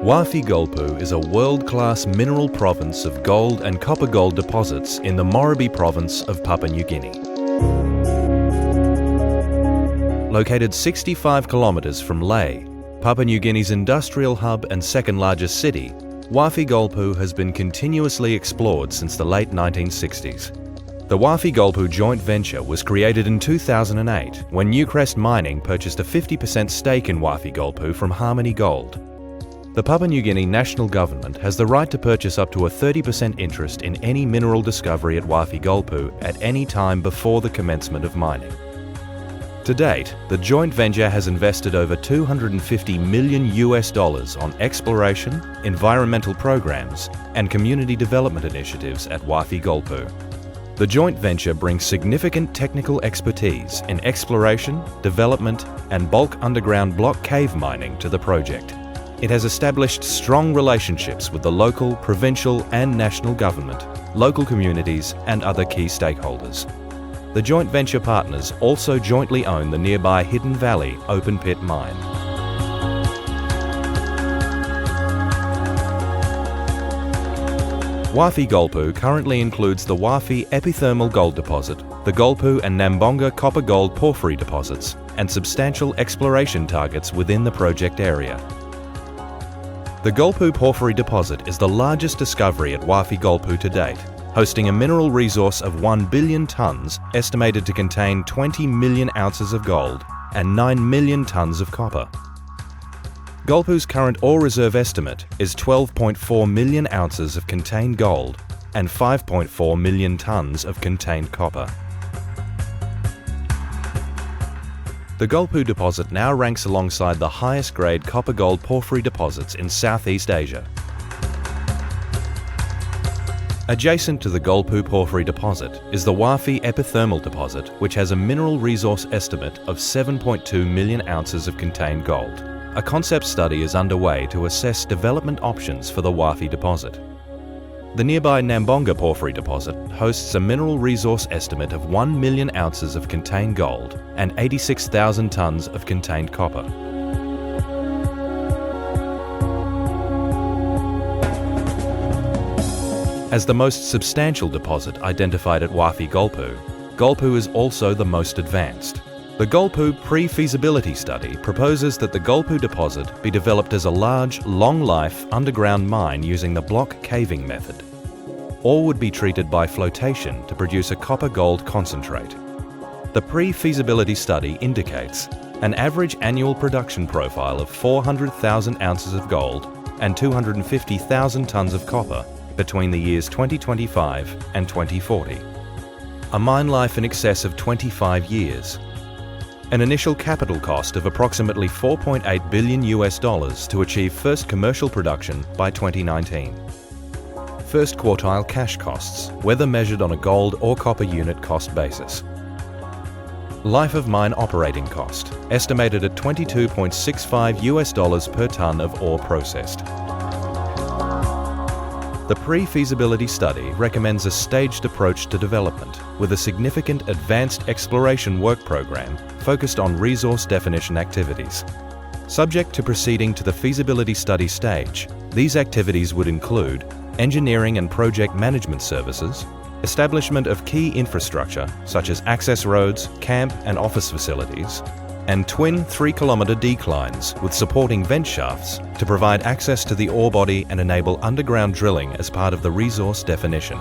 Wafi Golpu is a world-class mineral province of gold and copper-gold deposits in the Morobe province of Papua New Guinea. Located 65 kilometres from Lae, Papua New Guinea's industrial hub and second largest city, Wafi Golpu has been continuously explored since the late 1960s. The Wafi Golpu joint venture was created in 2008 when Newcrest Mining purchased a 50% stake in Wafi Golpu from Harmony Gold. The Papua New Guinea national government has the right to purchase up to a 30% interest in any mineral discovery at Wafi Golpu at any time before the commencement of mining. To date, the joint venture has invested over $250 million on exploration, environmental programs, and community development initiatives at Wafi Golpu. The joint venture brings significant technical expertise in exploration, development, and bulk underground block cave mining to the project. It has established strong relationships with the local, provincial, and national government, local communities, and other key stakeholders. The joint venture partners also jointly own the nearby Hidden Valley open pit mine. Wafi Golpu currently includes the Wafi epithermal gold deposit, the Golpu and Nambonga copper-gold porphyry deposits, and substantial exploration targets within the project area. The Golpu porphyry deposit is the largest discovery at Wafi Golpu to date, hosting a mineral resource of 1 billion tonnes estimated to contain 20 million ounces of gold and 9 million tonnes of copper. Golpu's current ore reserve estimate is 12.4 million ounces of contained gold and 5.4 million tonnes of contained copper. The Golpu deposit now ranks alongside the highest grade copper-gold porphyry deposits in Southeast Asia. Adjacent to the Golpu porphyry deposit is the Wafi epithermal deposit, which has a mineral resource estimate of 7.2 million ounces of contained gold. A concept study is underway to assess development options for the Wafi deposit. The nearby Nambonga porphyry deposit hosts a mineral resource estimate of 1 million ounces of contained gold and 86,000 tonnes of contained copper. As the most substantial deposit identified at Wafi Golpu, Golpu is also the most advanced. The Golpu pre-feasibility study proposes that the Golpu deposit be developed as a large, long-life underground mine using the block caving method. Ore would be treated by flotation to produce a copper-gold concentrate. The pre-feasibility study indicates an average annual production profile of 400,000 ounces of gold and 250,000 tonnes of copper between the years 2025 and 2040. A mine life in excess of 25 years. An initial capital cost of approximately $4.8 billion to achieve first commercial production by 2019. First quartile cash costs, whether measured on a gold or copper unit cost basis. Life of mine operating cost, estimated at $22.65 per tonne of ore processed. The pre-feasibility study recommends a staged approach to development with a significant advanced exploration work program focused on resource definition activities. Subject to proceeding to the feasibility study stage, these activities would include engineering and project management services, establishment of key infrastructure such as access roads, camp and office facilities, and twin 3-kilometre declines with supporting vent shafts to provide access to the ore body and enable underground drilling as part of the resource definition.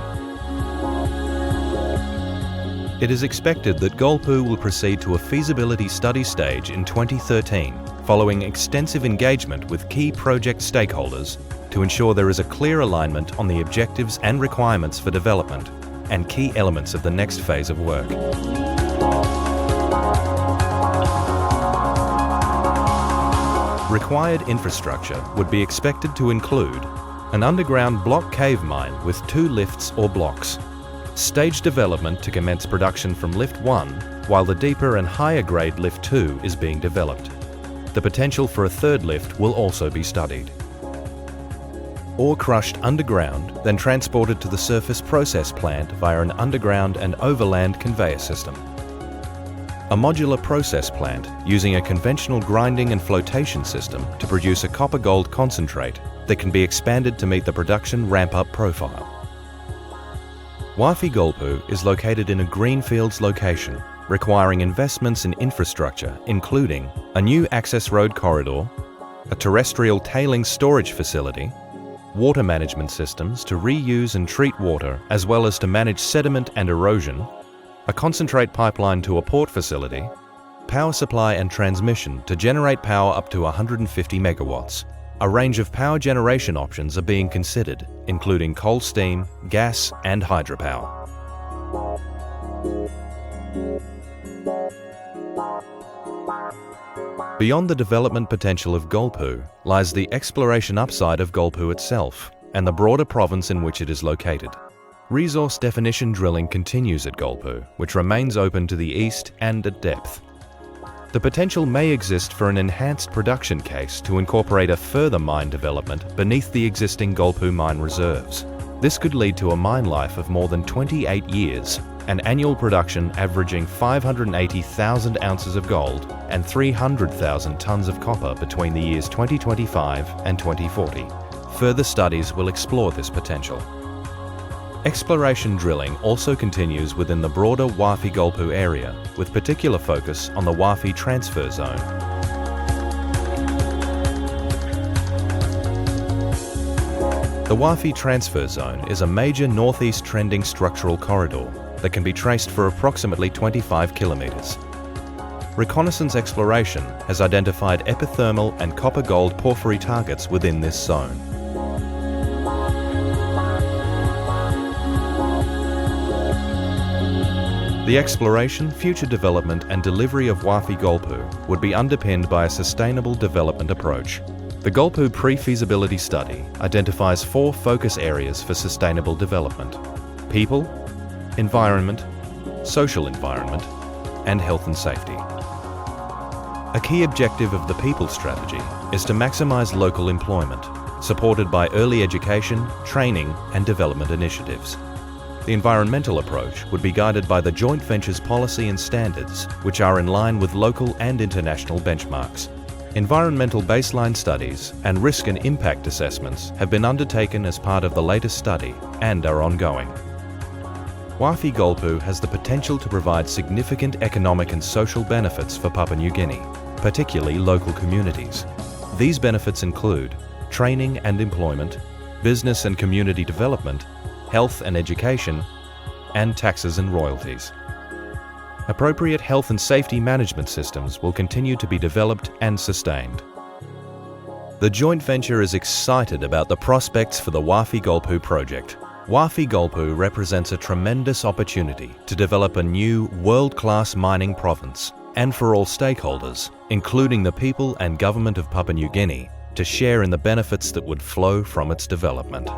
It is expected that Golpu will proceed to a feasibility study stage in 2013, following extensive engagement with key project stakeholders to ensure there is a clear alignment on the objectives and requirements for development and key elements of the next phase of work. Required infrastructure would be expected to include an underground block cave mine with 2 lifts or blocks, staged development to commence production from Lift 1 while the deeper and higher grade Lift 2 is being developed. The potential for a 3rd lift will also be studied. Ore crushed underground, then transported to the surface process plant via an underground and overland conveyor system. A modular process plant using a conventional grinding and flotation system to produce a copper-gold concentrate that can be expanded to meet the production ramp-up profile. Wafi Golpu is located in a greenfields location, requiring investments in infrastructure including a new access road corridor, a terrestrial tailings storage facility, water management systems to reuse and treat water as well as to manage sediment and erosion, a concentrate pipeline to a port facility, power supply and transmission to generate power up to 150 megawatts. A range of power generation options are being considered, including coal steam, gas and hydropower. Beyond the development potential of Golpu lies the exploration upside of Golpu itself and the broader province in which it is located. Resource definition drilling continues at Golpu, which remains open to the east and at depth. The potential may exist for an enhanced production case to incorporate a further mine development beneath the existing Golpu mine reserves. This could lead to a mine life of more than 28 years and annual production averaging 580,000 ounces of gold and 300,000 tonnes of copper between the years 2025 and 2040. Further studies will explore this potential. Exploration drilling also continues within the broader Wafi Golpu area, with particular focus on the Wafi Transfer Zone. The Wafi Transfer Zone is a major northeast trending structural corridor that can be traced for approximately 25 kilometres. Reconnaissance exploration has identified epithermal and copper-gold porphyry targets within this zone. The exploration, future development and delivery of Wafi Golpu would be underpinned by a sustainable development approach. The Golpu pre-feasibility study identifies 4 focus areas for sustainable development: people, environment, social environment, and health and safety. A key objective of the people strategy is to maximise local employment, supported by early education, training and development initiatives. The environmental approach would be guided by the joint ventures policy and standards, which are in line with local and international benchmarks. Environmental baseline studies and risk and impact assessments have been undertaken as part of the latest study and are ongoing. Wafi Golpu has the potential to provide significant economic and social benefits for Papua New Guinea, particularly local communities. These benefits include training and employment, business and community development, health and education, and taxes and royalties. Appropriate health and safety management systems will continue to be developed and sustained. The joint venture is excited about the prospects for the Wafi Golpu project. Wafi Golpu represents a tremendous opportunity to develop a new world-class mining province, and for all stakeholders, including the people and government of Papua New Guinea, to share in the benefits that would flow from its development.